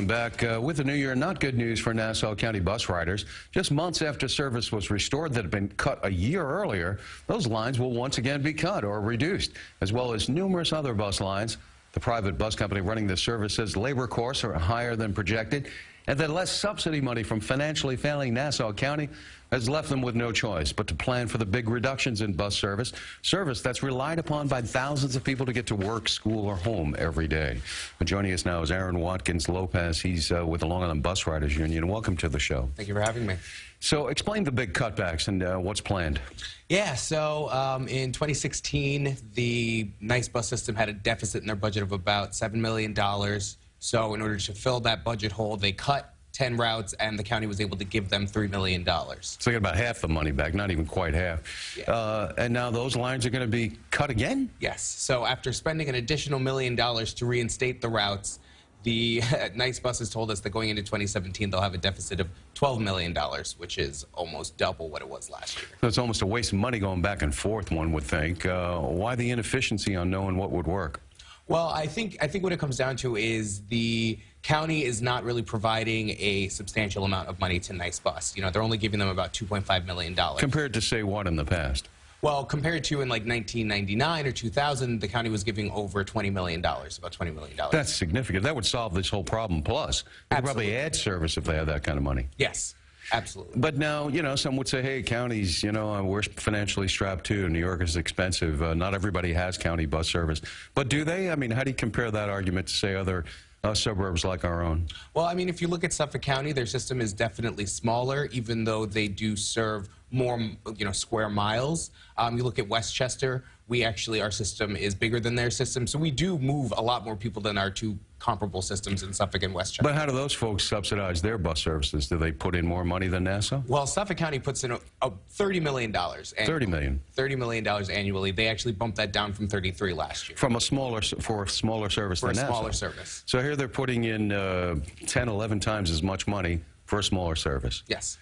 Back with the new year, not good news for Nassau County bus riders. Just months after service was restored that had been cut a year earlier, those lines will once again be cut or reduced, as well as numerous other bus lines. The private bus company running the service says labor costs are higher than projected, and that less subsidy money from financially failing Nassau County has left them with no choice but to plan for the big reductions in bus service that's relied upon by thousands of people to get to work, school, or home every day. But joining us now is Aaron Watkins Lopez. He's with the Long Island Bus Riders Union. Welcome to the show. Thank you for having me. So explain the big cutbacks and what's planned. Yeah, so in 2016, the NICE bus system had a deficit in their budget of about $7 million. So in order to fill that budget hole, they cut 10 routes, and the county was able to give them $3 million. So they got about half the money back, not even quite half. Yeah. And now those lines are going to be cut again? Yes. So after spending an additional $1 million to reinstate the routes, the NICE buses told us that going into 2017, they'll have a deficit of $12 million, which is almost double what it was last year. So it's almost a waste of money going back and forth, one would think. Why the inefficiency on knowing what would work? Well, I think what it comes down to is the county is not really providing a substantial amount of money to NICE bus. You know, they're only giving them about $2.5 million. Compared to, say, what in the past? Well, compared to in like 1999 or 2000, the county was giving over $20 million, about $20 million. That's significant. That would solve this whole problem. Plus, they'd probably add service if they had that kind of money. Yes. Absolutely. But now, you know, some would say, hey, counties, you know, we're financially strapped too. New York is expensive. Not everybody has county bus service. But do they? I mean, how do you compare that argument to, say, other suburbs like our own? Well, I mean, if you look at Suffolk County, their system is definitely smaller, even though they do serve more, you know, square miles. You look at Westchester, our system is bigger than their system, so we do move a lot more people than our two comparable systems in Suffolk and Westchester. But how do those folks subsidize their bus services? Do they put in more money than Nassau? Well, Suffolk County puts in $30 million. $30 million? $30 million annually. They actually bumped that down from 33 last year. For a smaller service than Nassau? For a smaller service. So here they're putting in 10, 11 times as much money for a smaller service. Yes.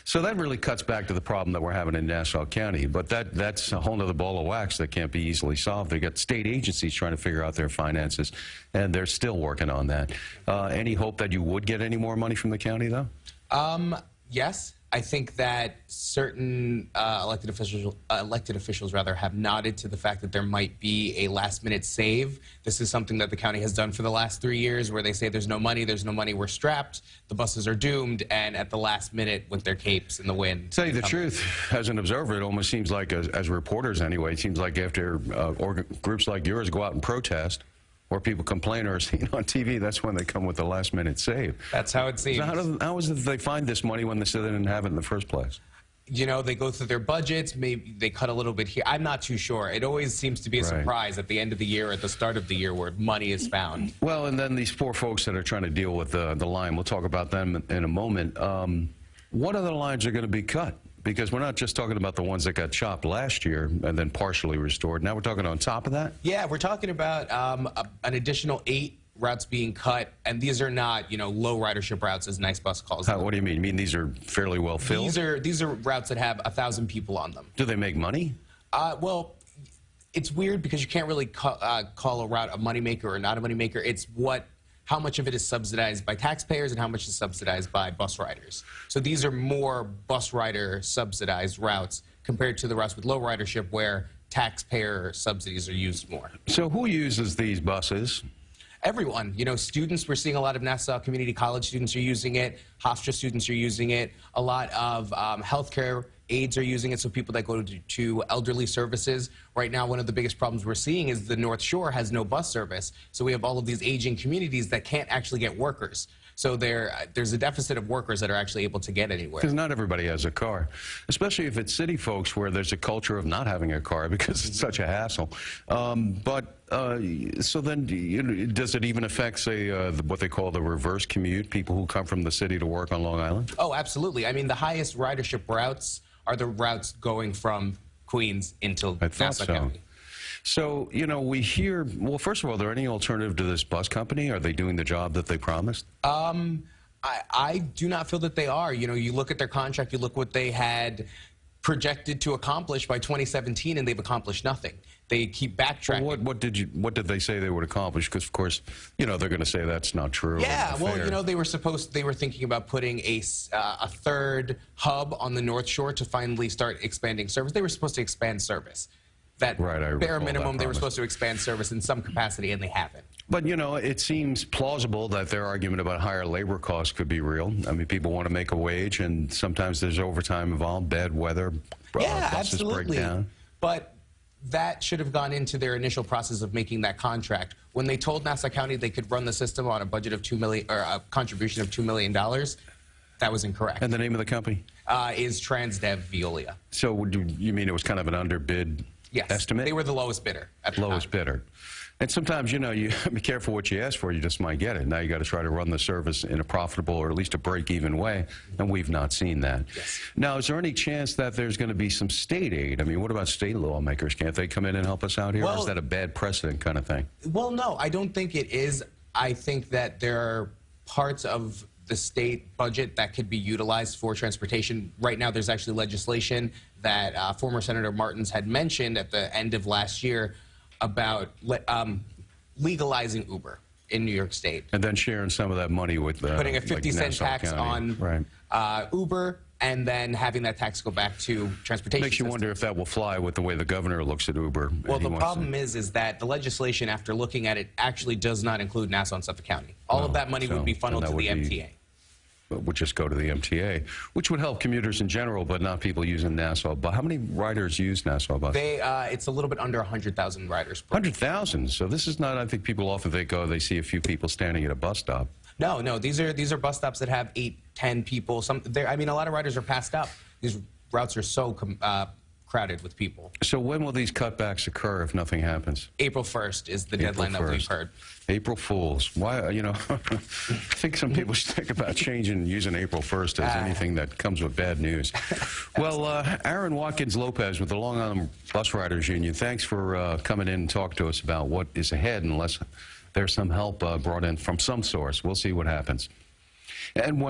So that really cuts back to the problem that we're having in Nassau County. But that's a whole other ball of wax that can't be easily solved. They've got state agencies trying to figure out their finances, and they're still working on that. Any hope that you would get any more money from the county, though? Yes. I think that certain elected officials have nodded to the fact that there might be a last-minute save. This is something that the county has done for the last 3 years, where they say there's no money, we're strapped, the buses are doomed, and at the last minute, with their capes in the wind. Tell you the truth, as an observer, it almost seems like, as reporters anyway, it seems like after groups like yours go out and protest, or people complain or are seen on TV, that's when they come with the last-minute save. That's how it seems. So how is it that they find this money when they said they didn't have it in the first place? You know, they go through their budgets, maybe they cut a little bit here. I'm not too sure. It always seems to be a surprise at the end of the year or at the start of the year where money is found. Well, and then these poor folks that are trying to deal with the line, we'll talk about them in a moment. What other lines are going to be cut? Because we're not just talking about the ones that got chopped last year and then partially restored. Now we're talking on top of that? Yeah, we're talking about an additional 8 routes being cut, and these are not, you know, low ridership routes, as NICE bus calls them. What do you mean? You mean these are fairly well filled? These are routes that have 1,000 people on them. Do they make money? Well, it's weird because you can't really call a route a moneymaker or not a moneymaker. It's how much of it is subsidized by taxpayers and how much is subsidized by bus riders. So these are more bus rider subsidized routes compared to the routes with low ridership where taxpayer subsidies are used more. So who uses these buses? Everyone. You know, students, we're seeing a lot of Nassau Community College students are using it. Hofstra students are using it. A lot of healthcare aides are using it, so people that go to elderly services. Right now, one of the biggest problems we're seeing is the North Shore has no bus service. So we have all of these aging communities that can't actually get workers. So there's a deficit of workers that are actually able to get anywhere. Because not everybody has a car, especially if it's city folks where there's a culture of not having a car because it's such a hassle. So then, does it even affect, say, what they call the reverse commute, people who come from the city to work on Long Island? Oh, absolutely. I mean, the highest ridership routes are the routes going from Queens into Nassau County. So, you know, we hear, well, first of all, are there any alternative to this bus company? Are they doing the job that they promised? I do not feel that they are. You know, you look at their contract, you look what they had projected to accomplish by 2017, and they've accomplished nothing. they keep backtracking. Well, what did they say they would accomplish? Because of course, you know, they're going to say that's not true. Yeah, well, you know, they were thinking about putting a third hub on the North Shore to finally start expanding service. They were supposed to expand service. That bare minimum, they were supposed to expand service in some capacity, and they haven't. But, you know, it seems plausible that their argument about higher labor costs could be real. I mean, people want to make a wage, and sometimes there's overtime involved, bad weather, yeah, buses absolutely. break down. But that should have gone into their initial process of making that contract. When they told Nassau County they could run the system on a budget of $2 million, or a contribution of $2 million, that was incorrect. And the name of the company? Is Transdev Veolia. So you mean it was kind of an underbid estimate? They were the lowest bidder at the lowest bidder. And sometimes, you know, you be careful what you ask for, you just might get it. Now you got to try to run the service in a profitable or at least a break-even way, and we've not seen that. Yes. Now, is there any chance that there's going to be some state aid? I mean, what about state lawmakers? Can't they come in and help us out here, or is that a bad precedent kind of thing? Well, no, I don't think it is. I think that there are parts of the state budget that could be utilized for transportation. Right now, there's actually legislation that former Senator Martins had mentioned at the end of last year about legalizing Uber in New York State. And then sharing some of that money with putting a 50-cent tax County. on Uber, and then having that tax go back to transportation. Makes you wonder if that will fly with the way the governor looks at Uber. Well, the problem is that the legislation, after looking at it, actually does not include Nassau and Suffolk County. All of that money would be funneled to the MTA. Would just go to the MTA, which would help commuters in general, but not people using Nassau. But how many riders use Nassau bus? It's a little bit under 100,000 riders. 100,000. So this is not. I think people often think, oh, they see a few people standing at a bus stop. No. These are bus stops that have 8, 10 people. I mean, a lot of riders are passed up. These routes are so crowded with people. So when will these cutbacks occur if nothing happens? April 1st is the deadline that we've heard. April Fools. Why, you know, I think some people should think about changing using April 1st as anything that comes with bad news. Well, Aaron Watkins-Lopez with the Long Island Bus Riders Union, thanks for coming in and talk to us about what is ahead, unless there's some help brought in from some source. We'll see what happens. And when